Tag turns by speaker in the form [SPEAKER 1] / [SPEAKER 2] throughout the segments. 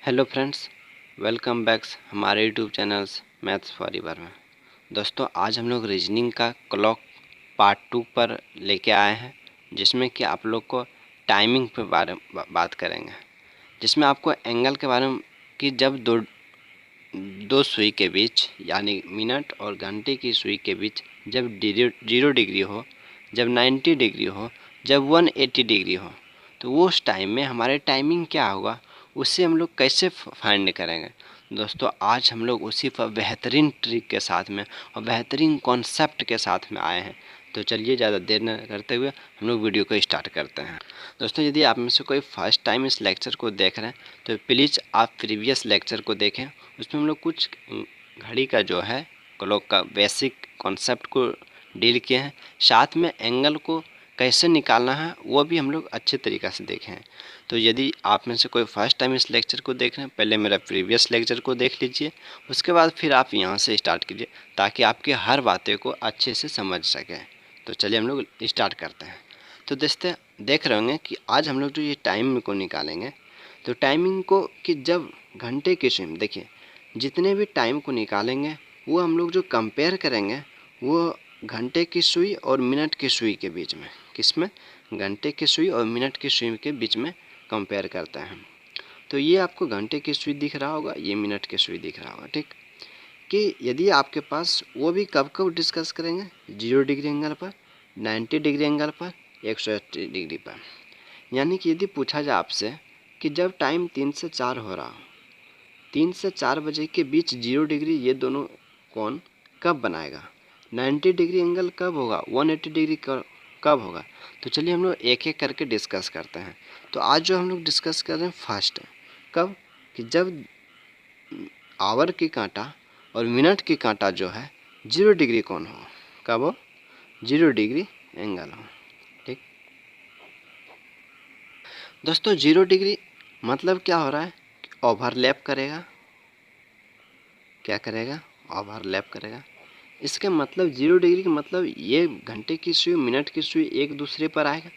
[SPEAKER 1] Hello friends, welcome back हमारे YouTube channels maths forever में। दोस्तों, आज हम लोग रीजनिंग का क्लॉक पार्ट 2 पर लेके आए हैं, जिसमें कि आप लोग को टाइमिंग पे बात करेंगे, जिसमें आपको एंगल के बारे में कि जब दो सुई के बीच यानी मिनट और घंटे की सुई के बीच जब 0 डिग्री हो, जब 90 डिग्री हो, जब 180 डिग्री हो, तो वो उस टाइम में हमारे टाइमिंग क्या होगा, उससे हम लोग कैसे फाइंड करेंगे। दोस्तों, आज हम लोग उसी पर बेहतरीन ट्रिक के साथ में और बेहतरीन कॉन्सेप्ट के साथ में आए हैं। तो चलिए, ज़्यादा देर न करते हुए हम लोग वीडियो को स्टार्ट करते हैं। दोस्तों, यदि आप में से कोई फर्स्ट टाइम इस लेक्चर को देख रहे हैं तो प्लीज़ आप प्रीवियस लेक्चर को देखें। उसमें हम लोग कुछ घड़ी का जो है क्लॉक का बेसिक कॉन्सेप्ट को डील किए हैं, साथ में एंगल को कैसे निकालना है वो भी हम लोग अच्छे तरीक़ा से देखे हैं। तो यदि आप में से कोई फर्स्ट टाइम इस लेक्चर को देख रहे हैं, पहले मेरा प्रीवियस लेक्चर को देख लीजिए, उसके बाद फिर आप यहाँ से स्टार्ट कीजिए ताकि आपकी हर बातें को अच्छे से समझ सकें। तो चलिए हम लोग स्टार्ट करते हैं। तो देख रहे होंगे कि आज हम लोग जो ये टाइम को निकालेंगे, तो टाइमिंग को कि जब घंटे की सुई में देखिए, जितने भी टाइम को निकालेंगे वो हम लोग जो कंपेयर करेंगे वो घंटे की सुई और मिनट की सुई के बीच में, किसमें, घंटे की सुई और मिनट की सुई के बीच में कंपेयर करते हैं। तो ये आपको घंटे की सुई दिख रहा होगा, ये मिनट की सुई दिख रहा होगा, ठीक। कि यदि आपके पास वो भी कब कब डिस्कस करेंगे, 0 डिग्री एंगल पर, 90 डिग्री एंगल पर, 180 डिग्री पर। यानी कि यदि पूछा जाए आपसे कि जब टाइम 3 से 4 हो रहा हो, 3 से 4 बजे के बीच 0 डिग्री ये दोनों कोण कब बनाएगा, 90 डिग्री एंगल कब होगा, 180 डिग्री कब होगा। तो चलिए हम लोग एक एक करके डिस्कस करते हैं। तो आज जो हम लोग डिस्कस कर रहे हैं फर्स्ट कब, कि जब आवर की कांटा और मिनट की कांटा जो है 0 डिग्री कोण हो, कब हो, 0 डिग्री एंगल हो, ठीक। दोस्तों, 0 डिग्री मतलब क्या हो रहा है, ओवरलैप करेगा, क्या करेगा, ओवरलैप करेगा। इसका मतलब 0 डिग्री का मतलब ये घंटे की सुई मिनट की सुई एक दूसरे पर आएगा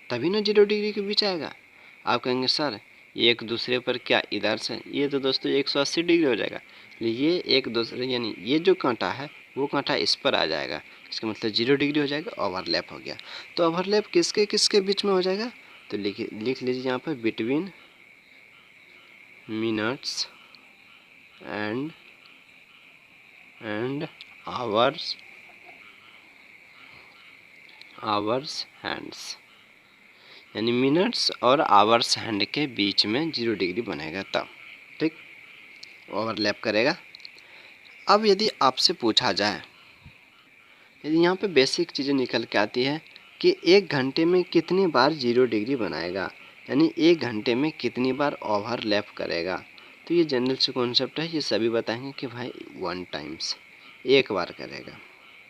[SPEAKER 1] तभी ना 0 डिग्री के बीच आएगा। आप कहेंगे सर एक दूसरे पर क्या, इधर से ये तो दोस्तों 180 डिग्री हो जाएगा, ये एक दूसरे यानी ये जो कांटा है वो कांटा इस पर आ जाएगा, इसका मतलब 0 डिग्री हो जाएगा, ओवरलैप हो गया। तो ओवरलैप किसके किसके बीच में हो जाएगा, तो लिख लीजिए यहाँ पर, between minutes and hours hands, यानी मिनट्स और आवर्स हैंड के बीच में 0 डिग्री बनेगा तब, ठीक, ओवरलैप करेगा। अब यदि आपसे पूछा जाए, यदि यहाँ पे बेसिक चीज़ें निकल के आती है कि एक घंटे में कितनी बार 0 डिग्री बनाएगा, यानी एक घंटे में कितनी बार ओवरलैप करेगा। तो ये जनरल से कॉन्सेप्ट है, ये सभी बताएंगे कि भाई 1 टाइम्स, एक बार करेगा।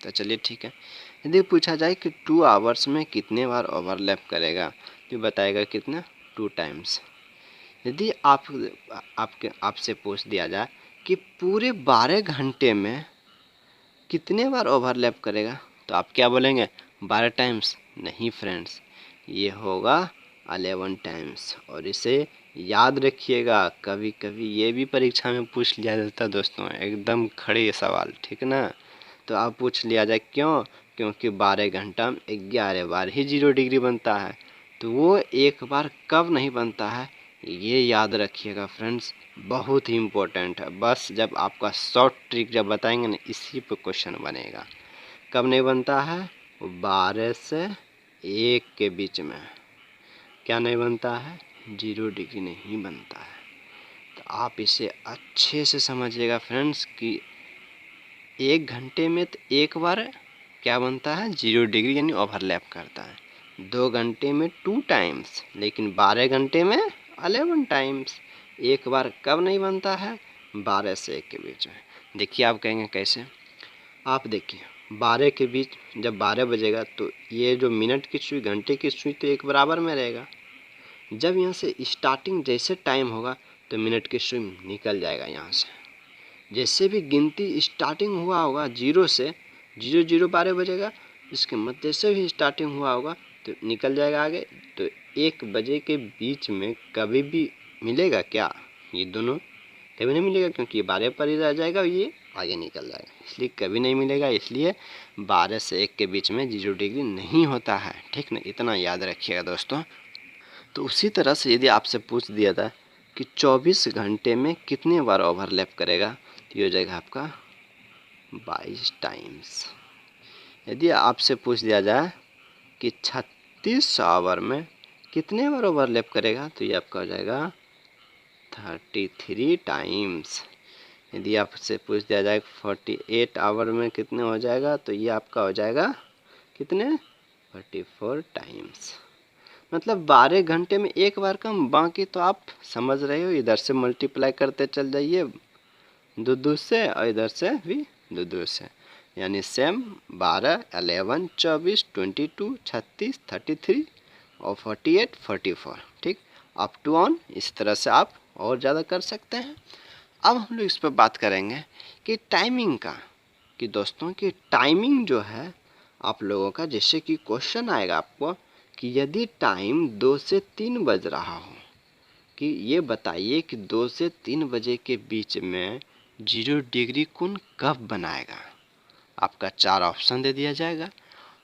[SPEAKER 1] तो चलिए ठीक है। यदि पूछा जाए कि 2 आवर्स में कितने बार ओवरलैप करेगा, तो बताएगा कितना, 2 टाइम्स। यदि आपसे पूछ दिया जाए कि पूरे 12 घंटे में कितने बार ओवरलैप करेगा, तो आप क्या बोलेंगे, 12 टाइम्स। नहीं फ्रेंड्स, ये होगा 11 टाइम्स। और इसे याद रखिएगा, कभी कभी ये भी परीक्षा में पूछ लिया जाता है दोस्तों, एकदम खड़े सवाल, ठीक ना। तो आप पूछ लिया जाए क्यों, क्योंकि 12 घंटा में 11 बार ही 0 डिग्री बनता है, तो वो एक बार कब नहीं बनता है, ये याद रखिएगा फ्रेंड्स, बहुत ही इम्पोर्टेंट है। बस जब आपका शॉर्ट ट्रिक जब बताएंगे ना, इसी पे क्वेश्चन बनेगा। कब नहीं बनता है, 12 से 1 के बीच में क्या नहीं बनता है, 0 डिग्री नहीं बनता है। तो आप इसे अच्छे से समझिएगा फ्रेंड्स कि एक घंटे में तो एक बार क्या बनता है, 0 डिग्री यानी ओवरलैप करता है। 2 घंटे में 2 टाइम्स, लेकिन 12 घंटे में 11 टाइम्स। एक बार कब नहीं बनता है, 12 से 1 के बीच में। देखिए आप कहेंगे कैसे, आप देखिए 12 के बीच जब 12 बजेगा तो ये जो मिनट की सुई घंटे की सुई तो एक बराबर में रहेगा। जब यहाँ से स्टार्टिंग जैसे टाइम होगा तो मिनट की सुई निकल जाएगा यहाँ से। जैसे भी गिनती स्टार्टिंग हुआ होगा 0 से, 0 12 बजेगा, इसके मतलब जैसे भी स्टार्टिंग हुआ होगा तो निकल जाएगा आगे। तो 1 बजे के बीच में कभी भी मिलेगा क्या, ये दोनों कभी नहीं मिलेगा, क्योंकि ये 12 पर ही रह जाएगा और ये आगे निकल जाएगा, इसलिए कभी नहीं मिलेगा। इसलिए 12 से 1 के बीच में 0 डिग्री नहीं होता है, ठीक ना, इतना याद रखिएगा दोस्तों। तो उसी तरह से यदि आपसे पूछ दिया था कि 24 घंटे में कितने बार ओवरलैप करेगा, तो ये हो जाएगा आपका 22 टाइम्स। यदि आपसे पूछ दिया जाए कि 36 आवर में कितने बार ओवरलैप करेगा, तो ये आपका हो जाएगा 33 टाइम्स। यदि आपसे पूछ दिया जाए 48 आवर में कितने हो जाएगा, तो ये आपका हो जाएगा कितने 44 टाइम्स। मतलब 12 घंटे में एक बार कम, बाकी तो आप समझ रहे हो, इधर से मल्टीप्लाई करते चल जाइए दो से और इधर से भी दो से, यानी सेम 12, 11, 24, 22, 36, 33 और 48, 44, ठीक, अप टू ऑन। इस तरह से आप और ज़्यादा कर सकते हैं। अब हम लोग इस पर बात करेंगे कि टाइमिंग का, कि दोस्तों की टाइमिंग जो है आप लोगों का, जैसे कि क्वेश्चन आएगा आपको कि यदि टाइम 2 से 3 बज रहा हो, कि ये बताइए कि 2 से 3 बजे के बीच में 0 डिग्री कोण कब बनाएगा। आपका 4 ऑप्शन दे दिया जाएगा,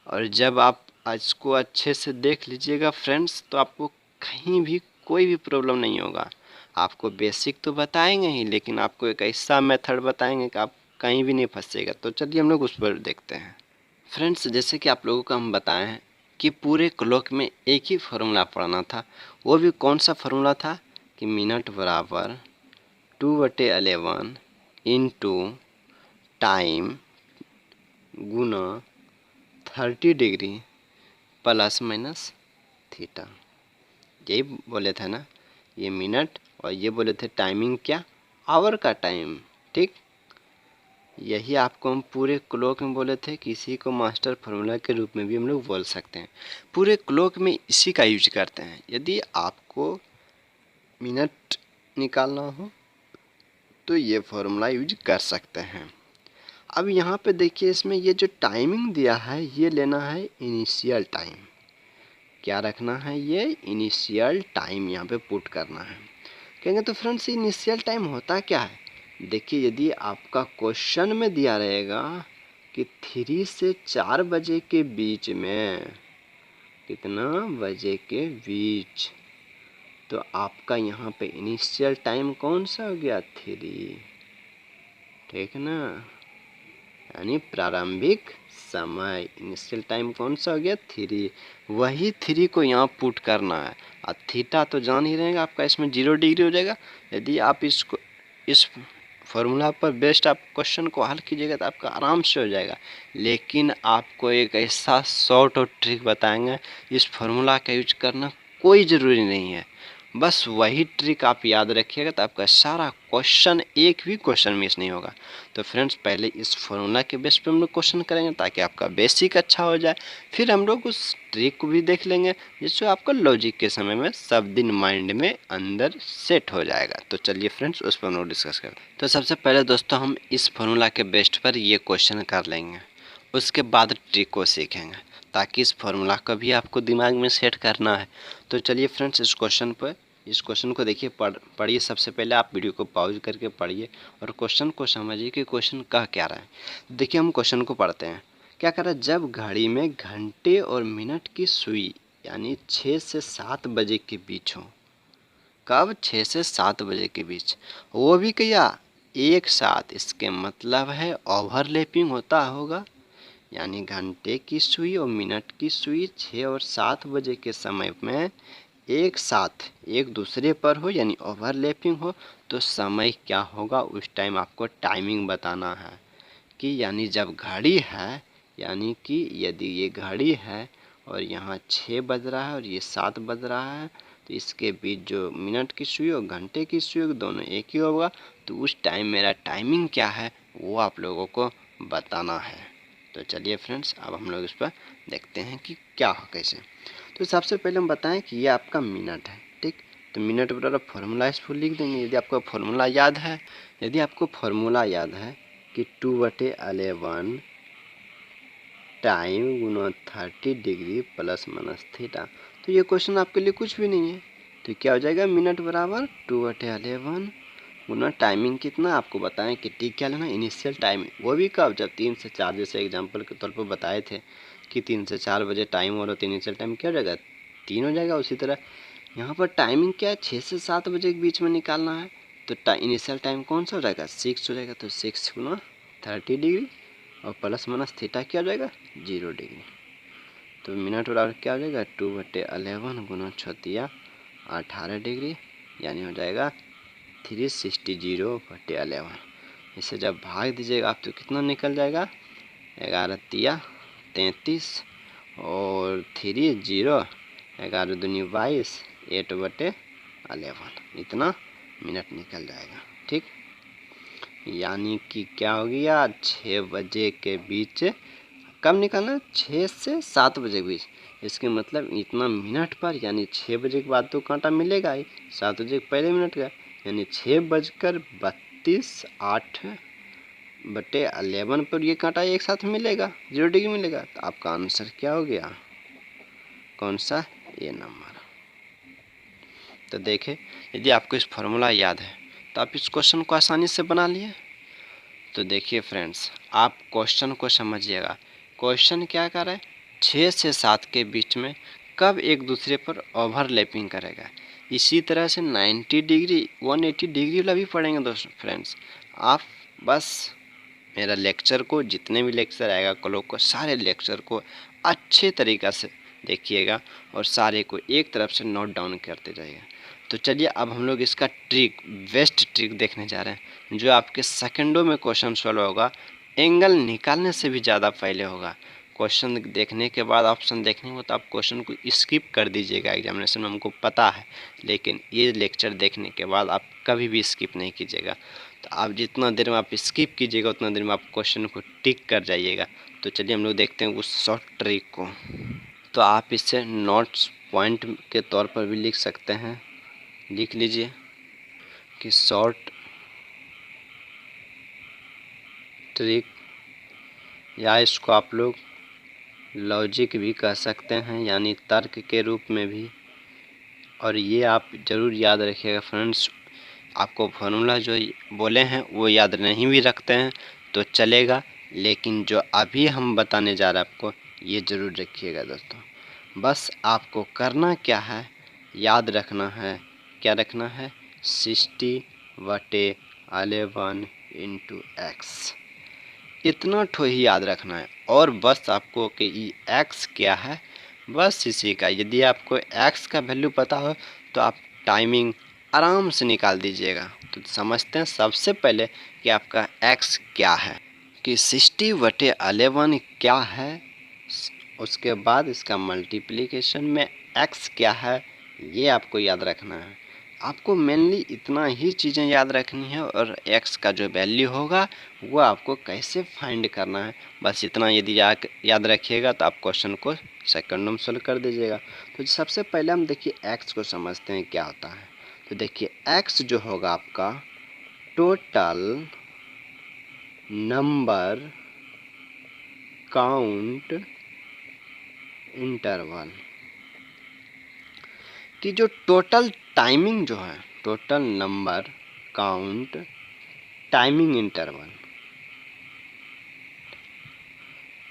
[SPEAKER 1] और जब आप इसको अच्छे से देख लीजिएगा फ्रेंड्स, तो आपको कहीं भी कोई भी प्रॉब्लम नहीं होगा। आपको बेसिक तो बताएंगे ही, लेकिन आपको एक ऐसा मेथड बताएंगे कि आप कहीं भी नहीं फंसेगा। तो चलिए हम लोग उस पर देखते हैं। फ्रेंड्स, जैसे कि आप लोगों को हम बताएं हैं कि पूरे क्लॉक में एक ही फार्मूला पढ़ना था। वो भी कौन सा फार्मूला था कि मिनट बराबर 2/11 इंटू टाइम गुना 30 डिग्री प्लस माइनस थीटा। यही बोले थे ना, ये मिनट, और ये बोले थे टाइमिंग क्या, आवर का टाइम, ठीक। यही आपको हम पूरे क्लॉक में बोले थे कि इसी को मास्टर फार्मूला के रूप में भी हम लोग बोल सकते हैं। पूरे क्लॉक में इसी का यूज करते हैं। यदि आपको मिनट निकालना हो तो ये फार्मूला यूज कर सकते हैं। अब यहाँ पे देखिए, इसमें ये जो टाइमिंग दिया है, ये लेना है इनिशियल टाइम। क्या रखना है, ये इनिशियल टाइम यहाँ पे पुट करना है। कहेंगे तो फ्रेंड्स इनिशियल टाइम होता क्या है। देखिए, यदि आपका क्वेश्चन में दिया रहेगा कि 3 से 4 बजे के बीच में, कितना बजे के बीच, तो आपका यहाँ पे इनिशियल टाइम कौन सा हो गया, 3, ठीक ना, यानी प्रारंभिक समय। इनिशियल टाइम कौन सा हो गया, 3। वही 3 को यहाँ पुट करना है। और थीटा तो जान ही रहेगा आपका, इसमें 0 डिग्री हो जाएगा। यदि आप इसको इस फॉर्मूला पर बेस्ड आप क्वेश्चन को हल कीजिएगा तो आपका आराम से हो जाएगा। लेकिन आपको एक ऐसा शॉर्ट और ट्रिक बताएंगे, इस फॉर्मूला का यूज करना कोई ज़रूरी नहीं है, बस वही ट्रिक आप याद रखिएगा तो आपका सारा क्वेश्चन, एक भी क्वेश्चन मिस नहीं होगा। तो फ्रेंड्स, पहले इस फॉर्मूला के बेस पे हम लोग क्वेश्चन करेंगे ताकि आपका बेसिक अच्छा हो जाए। फिर हम लोग उस ट्रिक को भी देख लेंगे, जिससे आपका लॉजिक के समय में सब दिन माइंड में अंदर सेट हो जाएगा। तो चलिए फ्रेंड्स, उस पर हम लोग डिस्कस करते हैं। तो सबसे पहले दोस्तों हम इस फॉर्मूला के बेस्ट पर ये क्वेश्चन कर लेंगे, उसके बाद ट्रिक को सीखेंगे, ताकि इस फॉर्मूला को भी आपको दिमाग में सेट करना है। तो चलिए फ्रेंड्स, इस क्वेश्चन को देखिए, पढ़िए। सबसे पहले आप वीडियो को पॉज करके पढ़िए और क्वेश्चन को समझिए कि क्वेश्चन कह क्या रहा है। देखिए, हम क्वेश्चन को पढ़ते हैं। क्या कह रहा है, जब घड़ी में घंटे और मिनट की सुई यानी 6 से 7 बजे के बीच हो, कब, 6 से 7 बजे के बीच, वो भी क्या एक साथ, इसके मतलब है ओवरलैपिंग होता होगा, यानी घंटे की सुई और मिनट की सुई 6 और 7 बजे के समय में एक साथ एक दूसरे पर हो, यानी ओवरलैपिंग हो, तो समय क्या होगा, उस टाइम आपको टाइमिंग बताना है। कि यानी जब घड़ी है, यानी कि यदि ये घड़ी है और यहाँ 6 बज रहा है और ये 7 बज रहा है, तो इसके बीच जो मिनट की सुई और घंटे की सुई दोनों एक ही होगा, तो उस टाइम मेरा टाइमिंग क्या है वो आप लोगों को बताना है। तो चलिए फ्रेंड्स, अब हम लोग इस पर देखते हैं कि क्या हो कैसे। तो सबसे पहले हम बताएं कि ये आपका मिनट है, ठीक। तो मिनट बराबर फॉर्मूला इस पर लिख देंगे। यदि आपको फॉर्मूला याद है, कि 2/11 टाइम गुना 30 डिग्री प्लस माइनस थीटा, तो ये क्वेश्चन आपके लिए कुछ भी नहीं है। तो क्या हो जाएगा, मिनट बराबर 2/11 गुना टाइमिंग कितना आपको बताएं कि टी क्या लेना, इनिशियल टाइमिंग, वो भी कब, जब 3 से 4, जैसे एग्जांपल के तौर पर बताए थे कि 3 से 4 बजे टाइम हो रहा तो इनिशियल टाइम क्या हो जाएगा, 3 हो जाएगा। उसी तरह यहाँ पर टाइमिंग क्या है, 6 से 7 बजे के बीच में निकालना है, तो इनिशियल टाइम कौन सा हो जाएगा, 6 हो जाएगा। तो 6 गुना 30 डिग्री और प्लस माइनस थीटा क्या हो जाएगा, 0 डिग्री। तो मिनट बराबर क्या हो जाएगा, 2/11 गुना 6 18 डिग्री, यानी हो जाएगा 360/11। इसे जब भाग दीजिएगा आप तो कितना निकल जाएगा, 11 33 और 3 0, 11 दूनी 22, 8/11, इतना मिनट निकल जाएगा। ठीक, यानी कि क्या हो गया, 6 बजे के बीच कब निकालना, 6 से 7 बजे के बीच। इसके मतलब इतना मिनट पर, यानी 6 बजे के बाद तो कांटा मिलेगा ही, 7 बजे के पहले मिनट का, यानी 6:32 8/11 पर ये कांटा एक साथ मिलेगा, 0 डिग्री मिलेगा। तो आपका आंसर क्या हो गया, कौन सा, ये नंबर। तो देखें, यदि आपको इस फॉर्मूला याद है तो आप इस क्वेश्चन को आसानी से बना लिए। तो देखिए फ्रेंड्स, आप क्वेश्चन को समझिएगा। क्वेश्चन क्या कर रहा है, 6 से 7 के बीच में कब एक दूसरे पर ओवरलैपिंग करेगा। इसी तरह से 90 डिग्री 180 डिग्री वाला भी पढ़ेंगे दोस्तों। फ्रेंड्स, आप बस मेरा लेक्चर को, जितने भी लेक्चर आएगा क्लॉक को, सारे लेक्चर को अच्छे तरीक़ा से देखिएगा और सारे को एक तरफ से नोट डाउन करते जाइएगा। तो चलिए अब हम लोग इसका ट्रिक, बेस्ट ट्रिक देखने जा रहे हैं, जो आपके सेकंडों में क्वेश्चन सॉल्व होगा, एंगल निकालने से भी ज़्यादा पहले होगा। क्वेश्चन देखने के बाद ऑप्शन देखने हो तो आप क्वेश्चन को स्किप कर दीजिएगा, एग्जामिनेशन में हमको पता है, लेकिन ये लेक्चर देखने के बाद आप कभी भी स्किप नहीं कीजिएगा। तो आप जितना देर में आप स्किप कीजिएगा उतना देर में आप क्वेश्चन को टिक कर जाइएगा। तो चलिए हम लोग देखते हैं उस शॉर्ट ट्रिक को। तो आप इससे नोट्स पॉइंट के तौर पर भी लिख सकते हैं, लिख लीजिए कि शॉर्ट ट्रिक, या इसको आप लोग लॉजिक भी कह सकते हैं, यानी तर्क के रूप में भी। और ये आप ज़रूर याद रखिएगा फ्रेंड्स, आपको फार्मूला जो बोले हैं वो याद नहीं भी रखते हैं तो चलेगा, लेकिन जो अभी हम बताने जा रहे हैं आपको, ये ज़रूर रखिएगा दोस्तों। बस आपको करना क्या है, याद रखना है, क्या रखना है, 60/11 × x, इतना ठो ही याद रखना है। और बस आपको कि x क्या है, बस इसी का, यदि आपको x का वैल्यू पता हो तो आप टाइमिंग आराम से निकाल दीजिएगा। तो समझते हैं सबसे पहले कि आपका x क्या है, कि 60/11 क्या है, उसके बाद इसका मल्टीप्लिकेशन में x क्या है, ये आपको याद रखना है। आपको मेनली इतना ही चीज़ें याद रखनी है, और x का जो वैल्यू होगा वो आपको कैसे फाइंड करना है, बस इतना यदि याद रखिएगा तो आप क्वेश्चन को सेकंडों में सोल्व कर दीजिएगा। तो सबसे पहले हम देखिए x को समझते हैं क्या होता है। तो देखिए x जो होगा आपका टोटल नंबर काउंट इंटरवल, कि जो टोटल टाइमिंग जो है, total number count timing interval,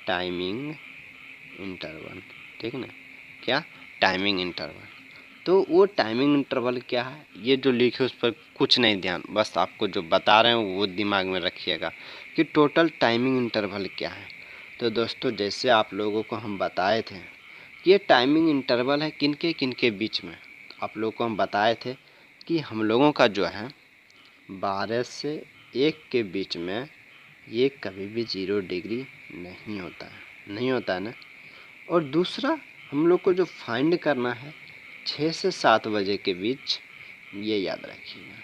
[SPEAKER 1] timing interval, ठीक ना, क्या, टाइमिंग इंटरवल। तो वो टाइमिंग इंटरवल क्या है, ये जो लिखे उस पर कुछ नहीं ध्यान, बस आपको जो बता रहे हैं वो दिमाग में रखिएगा कि टोटल टाइमिंग इंटरवल क्या है। तो दोस्तों, जैसे आप लोगों को हम बताए थे कि ये टाइमिंग इंटरवल है किनके किनके बीच में, आप लोगों को हम बताए थे कि हम लोगों का जो है 12 से 1 के बीच में ये कभी भी 0 डिग्री नहीं होता है, नहीं होता है ना। और दूसरा हम लोग को जो फाइंड करना है 6 से 7 बजे के बीच, ये याद रखिएगा।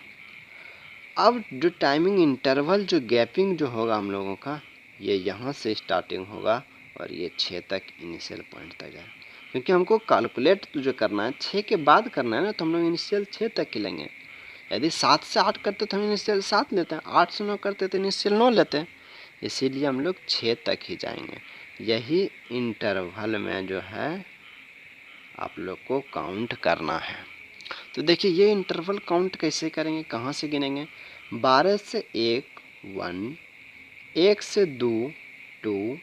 [SPEAKER 1] अब जो टाइमिंग इंटरवल, जो गैपिंग जो होगा हम लोगों का, ये यहाँ से स्टार्टिंग होगा और ये 6 तक इनिशियल पॉइंट तक है, क्योंकि हमको कैलकुलेट तो जो करना है 6 के बाद करना है ना, तो हम लोग इनिशियल 6 तक ही लेंगे। यदि 7 से 8 करते तो हम इनिशियल 7 लेते हैं, 8 से 9 करते तो इनिशियल 9 लेते हैं, इसीलिए हम लोग 6 तक ही जाएंगे। यही इंटरवल में जो है आप लोग को काउंट करना है। तो देखिए ये इंटरवल काउंट कैसे करेंगे, कहाँ से गिनेंगे। 12 से 1 1, 1 से 2 2,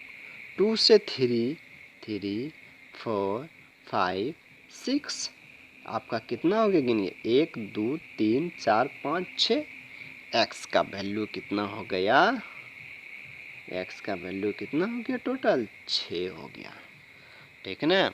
[SPEAKER 1] 2 से 3 3, 4 5 6। आपका कितना हो गया गिनिए, 1 2 3 4 5 6। एक्स का वैल्यू कितना हो गया, एक्स का वैल्यू कितना हो गया, टोटल 6 हो गया। ठीक है ना,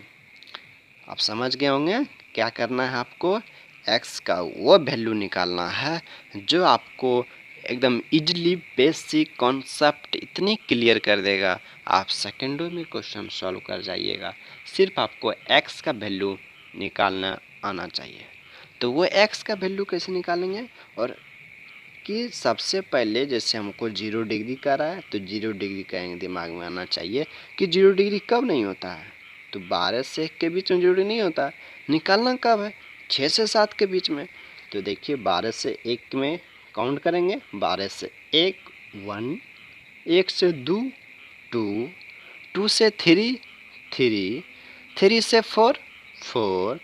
[SPEAKER 1] आप समझ गए होंगे क्या करना है आपको, एक्स का वो वैल्यू निकालना है जो आपको एकदम इजली बेसिक कॉन्सेप्ट इतनी क्लियर कर देगा, आप सेकेंडों में क्वेश्चन सॉल्व कर जाइएगा। सिर्फ आपको एक्स का वैल्यू निकालना आना चाहिए। तो वो एक्स का वैल्यू कैसे निकालेंगे, और कि सबसे पहले जैसे हमको 0 डिग्री का रहा है तो 0 डिग्री का दिमाग में आना चाहिए कि 0 डिग्री कब नहीं होता है, तो 12 से 1 के बीच में 0 नहीं होता, निकालना कब है, 6 से 7 के बीच में। तो देखिए 12 से 1 में काउंट करेंगे, 12 से 1 1, 1 से 2 2, 2 से 3 3, 3 से 4 4,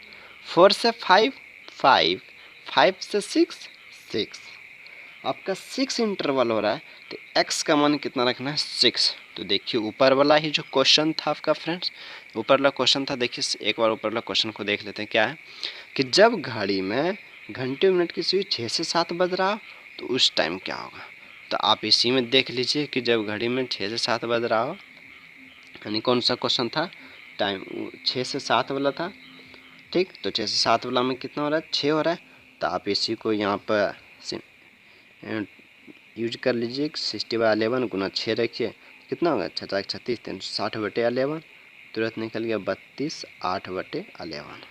[SPEAKER 1] 4 से 5 5, 5 से 6 6। आपका 6 इंटरवल हो रहा है, तो x का मान कितना रखना है, 6। तो देखिए ऊपर वाला ही जो क्वेश्चन था आपका फ्रेंड्स, ऊपर वाला क्वेश्चन था, देखिए एक बार ऊपर वाला क्वेश्चन को देख लेते हैं। क्या है कि जब घड़ी में घंटे मिनट की सुई 6 से 7 बज रहा हो तो उस टाइम क्या होगा। तो आप इसी में देख लीजिए कि जब घड़ी में 6 से 7 बज रहा हो, यानी कौन सा क्वेश्चन था, टाइम 6 से 7 वाला था। ठीक, तो 6 से 7 वाला में कितना हो रहा है, 6 हो रहा है। तो आप इसी को यहाँ पर यूज कर लीजिए, 60/11 गुना 6 रखिए, कितना होगा 36 360/11, तुरंत निकल गया 32 8/11।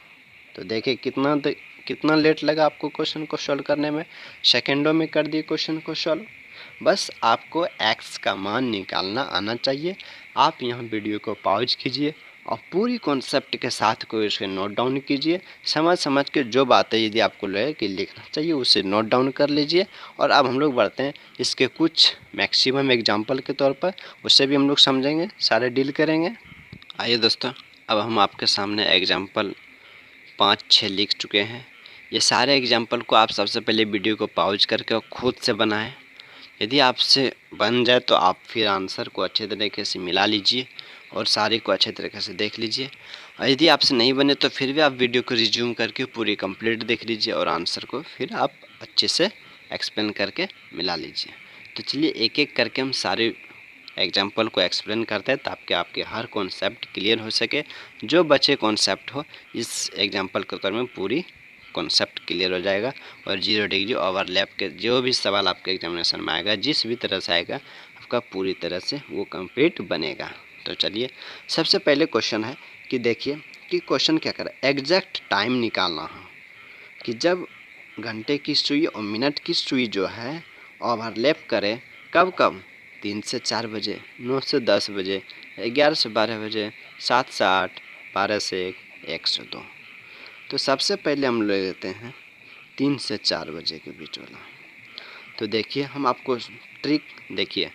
[SPEAKER 1] तो देखिए कितना लेट लगा आपको क्वेश्चन को सॉल्व करने में, सेकेंडों में कर दिए क्वेश्चन को सॉल्व। बस आपको एक्स का मान निकालना आना चाहिए। आप यहाँ वीडियो को पॉज कीजिए और पूरी कॉन्सेप्ट के साथ को इसके नोट डाउन कीजिए, समझ के जो बातें यदि आपको लगे कि लिखना चाहिए उसे नोट डाउन कर लीजिए। और अब हम लोग बढ़ते हैं इसके कुछ मैक्सिमम एग्जाम्पल के तौर पर, उससे भी हम लोग समझेंगे, सारे डील करेंगे। आइए दोस्तों, अब हम आपके सामने एग्जाम्पल 5-6 लिख चुके हैं। ये सारे एग्जाम्पल को आप सबसे पहले वीडियो को पॉज करके और खुद से बनाएं। यदि आपसे बन जाए तो आप फिर आंसर को अच्छे तरीके से मिला लीजिए और सारे को अच्छे तरीके से देख लीजिए। और यदि आपसे नहीं बने तो फिर भी आप वीडियो को रिज्यूम करके पूरी कंप्लीट देख लीजिए और आंसर को फिर आप अच्छे से एक्सप्लेन करके मिला लीजिए। तो चलिए एक एक करके हम सारे एग्जाम्पल को एक्सप्लेन करते हैं ताकि आपके हर कॉन्सेप्ट क्लियर हो सके। जो बचे कॉन्सेप्ट हो इस एग्जाम्पल के तौर में पूरी कॉन्सेप्ट क्लियर हो जाएगा। और 0 डिग्री ओवरलैप के जो भी सवाल आपके एग्जामिनेशन में आएगा, जिस भी तरह से आएगा, आपका पूरी तरह से वो कंप्लीट बनेगा। तो चलिए सबसे पहले क्वेश्चन है कि देखिए कि क्वेश्चन क्या कर रहा है, एग्जैक्ट टाइम निकालना है कि जब घंटे की सुई और मिनट की सुई जो है ओवरलैप करे, कब कब, 3 से 4 बजे, 9 से 10 बजे, 11 से 12 बजे, 7 से 8, 12 से 1, 1 से 2। तो सबसे पहले हम ले लेते हैं 3 से 4 बजे के बीच वाला। तो देखिए हम आपको ट्रिक, देखिए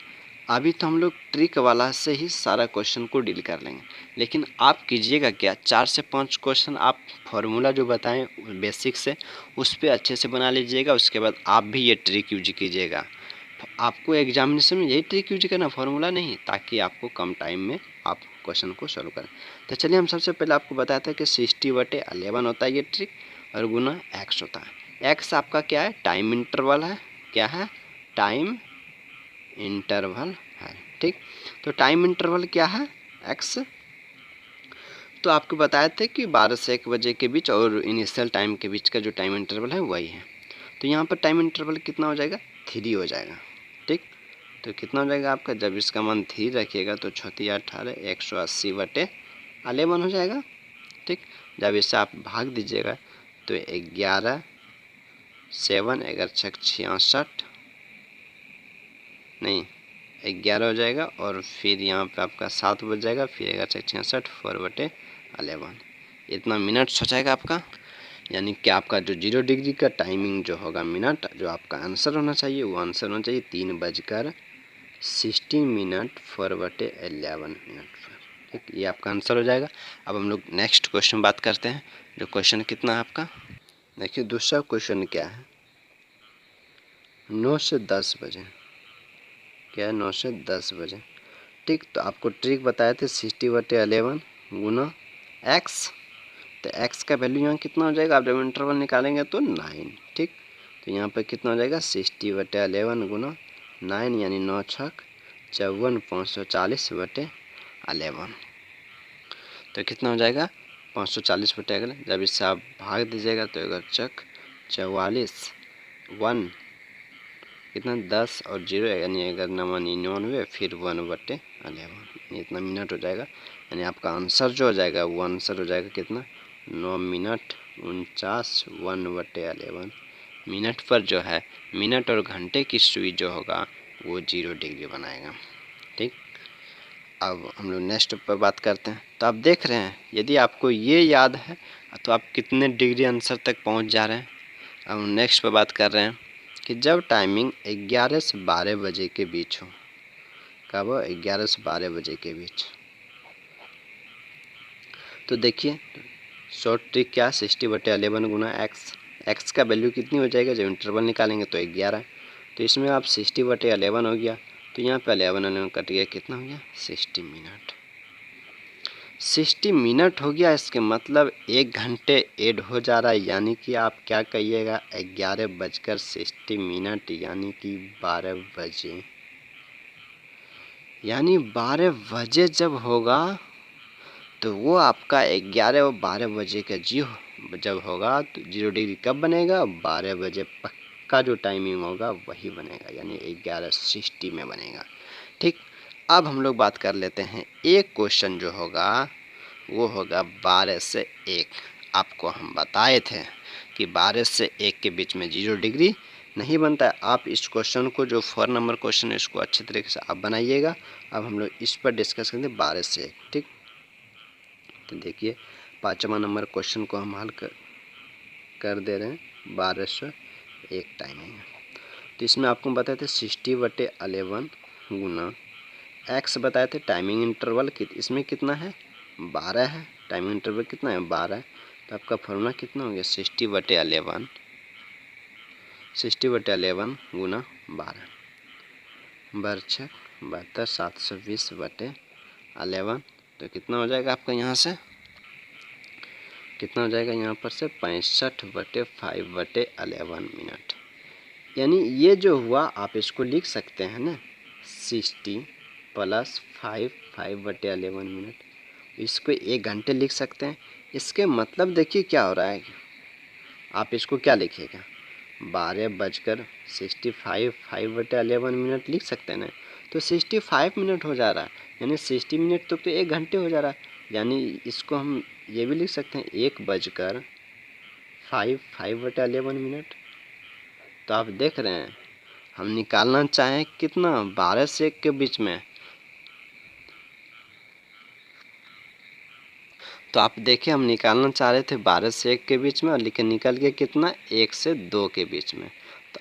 [SPEAKER 1] अभी तो हम लोग ट्रिक वाला से ही सारा क्वेश्चन को डील कर लेंगे, लेकिन आप कीजिएगा क्या, 4 से 5 क्वेश्चन आप फार्मूला जो बताएं बेसिक से उस पर अच्छे से बना लीजिएगा। उसके बाद आप भी ये ट्रिक यूज कीजिएगा। आपको एग्जामिनेशन में यही ट्रिक यूज करना, फार्मूला नहीं, ताकि आपको कम टाइम में आप क्वेश्चन को सॉल्व करें। तो चलिए हम सबसे पहले आपको बताते हैं कि 60/11 होता है ये ट्रिक, और गुना एक्स होता है। एक्स आपका क्या है, टाइम इंटरवल है, क्या है, टाइम इंटरवल है। ठीक, तो टाइम इंटरवल क्या है, एक्स। तो आपको बताए थे कि 12 से 1 बजे के बीच और इनिशियल टाइम के बीच का जो टाइम इंटरवल है वही है। तो यहाँ पर टाइम इंटरवल कितना हो जाएगा, 3 हो जाएगा। ठीक, तो कितना हो जाएगा आपका, जब इसका मान 3 रखिएगा तो 6 18 180/11 हो जाएगा। ठीक, जब इससे आप भाग दीजिएगा तो 11 7 11 6 66, नहीं 11 हो जाएगा, और फिर यहाँ पे आपका 7 बज जाएगा, फिर 11 6 66 4/11, इतना मिनट्स हो जाएगा आपका। यानी कि आपका जो 0 डिग्री का टाइमिंग जो होगा मिनट, जो आपका आंसर होना चाहिए वो आंसर होना चाहिए 3:16 मिनट 4/11 मिनट। ठीक, ये आपका आंसर हो जाएगा। अब हम लोग नेक्स्ट क्वेश्चन बात करते हैं। जो क्वेश्चन कितना है आपका, देखिए दूसरा क्वेश्चन क्या है, 9 से 10 बजे, क्या है 9 से 10 बजे। ठीक, तो आपको ट्रिक बताए थे 60/11 गुना एक्स। तो एक्स का वैल्यू यहाँ कितना हो जाएगा, आप जब इंटरवल निकालेंगे तो 9। ठीक, तो यहाँ पर कितना हो जाएगा 60/11 गुना 9 यानी 9 छक 54 540/11। तो कितना हो जाएगा 540/11। जब इससे आप भाग दीजिएगा तो अगर चक 44 1 कितना 10 और 0 यानी अगर 99 फिर 1/11 इतना मिनट हो जाएगा। यानी आपका आंसर जो हो जाएगा वो आंसर हो जाएगा कितना 9 मिनट 49 1/11 मिनट पर जो है मिनट और घंटे की सुई जो होगा वो 0 डिग्री बनाएगा। ठीक, अब हम लोग नेक्स्ट पर बात करते हैं। तो आप देख रहे हैं यदि आपको ये याद है तो आप कितने डिग्री आंसर तक पहुंच जा रहे हैं। अब नेक्स्ट पर बात कर रहे हैं कि जब टाइमिंग 11 से 12 बजे के बीच हो, कब हो 11 से 12 बजे के बीच। तो देखिए शॉर्ट ट्रिक क्या 60/11 गुना एक्स। एक्स का वैल्यू कितनी हो जाएगा जब इंटरवल निकालेंगे तो 11। तो इसमें आप 60/11 हो गया, तो यहाँ पे 11 कट गया, कितना हो गया 60 मिनट। 60 मिनट हो गया, इसके मतलब 1 घंटे ऐड हो जा रहा है। यानी कि आप क्या कहिएगा 11:60 यानी कि 12 बजे। यानी 12 बजे जब होगा तो वो आपका 11 और 12 बजे का जब होगा तो 0 डिग्री कब बनेगा 12 बजे पक्का जो टाइमिंग होगा वही बनेगा, यानी 11:60 में बनेगा। ठीक, अब हम लोग बात कर लेते हैं एक क्वेश्चन जो होगा वो होगा 12 से 1। आपको हम बताए थे कि 12 से 1 के बीच में 0 डिग्री नहीं बनता है। आप इस क्वेश्चन को जो 4 नंबर क्वेश्चन है इसको अच्छे तरीके से आप बनाइएगा। अब हम लोग इस पर डिस्कस करेंगे 12 से 1। ठीक, तो देखिए 5वां नंबर क्वेश्चन को हम हल कर दे रहे हैं 12 से 1 टाइमिंग। तो इसमें आपको बताए थे 60/11 गुना एक्स बताए थे टाइमिंग इंटरवल इसमें कितना है 12 है, टाइमिंग इंटरवल कितना है 12। तो आपका फॉर्मूला कितना हो गया 60/11 गुना 12 बरछक 72 720/11। तो कितना हो जाएगा आपका यहाँ से कितना हो जाएगा यहाँ पर से 65/5/11 मिनट। यानी ये जो हुआ आप इसको लिख सकते हैं ना 60 + 5/11 मिनट, इसको 1 घंटे लिख सकते हैं। इसके मतलब देखिए क्या हो रहा है, आप इसको क्या लिखिएगा 12:65 5/11 मिनट लिख सकते हैं ना। तो 65 मिनट हो जा रहा है, यानी 60 मिनट तो 1 घंटे हो जा रहा है। यानी इसको हम ये भी लिख सकते हैं 1:05 5/11 मिनट। तो आप देख रहे हैं हम निकालना चाहें कितना 12 से 1 के बीच में। तो आप देखिए हम निकालना चाह रहे थे 12 से 1 के बीच में और लेकिन निकल गया कितना 1 से 2 के बीच में। तो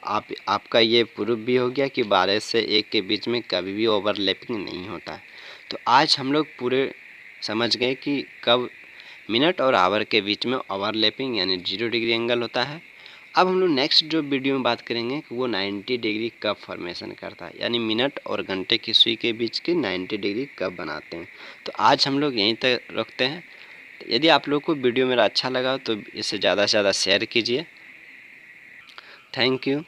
[SPEAKER 1] आपका ये प्रूफ भी हो गया कि 12 से 1 के बीच में कभी भी ओवरलैपिंग नहीं होता है। तो आज हम लोग पूरे समझ गए कि कब मिनट और आवर के बीच में ओवरलैपिंग यानी 0 डिग्री एंगल होता है। अब हम लोग नेक्स्ट जो वीडियो में बात करेंगे कि वो 90 डिग्री कब फॉर्मेशन करता है, यानी मिनट और घंटे की सुई के बीच की 90 डिग्री कब बनाते हैं। तो आज हम लोग यहीं तक रखते हैं। यदि आप लोग को वीडियो मेरा अच्छा लगा तो इसे ज़्यादा से ज़्यादा शेयर कीजिए। Thank you.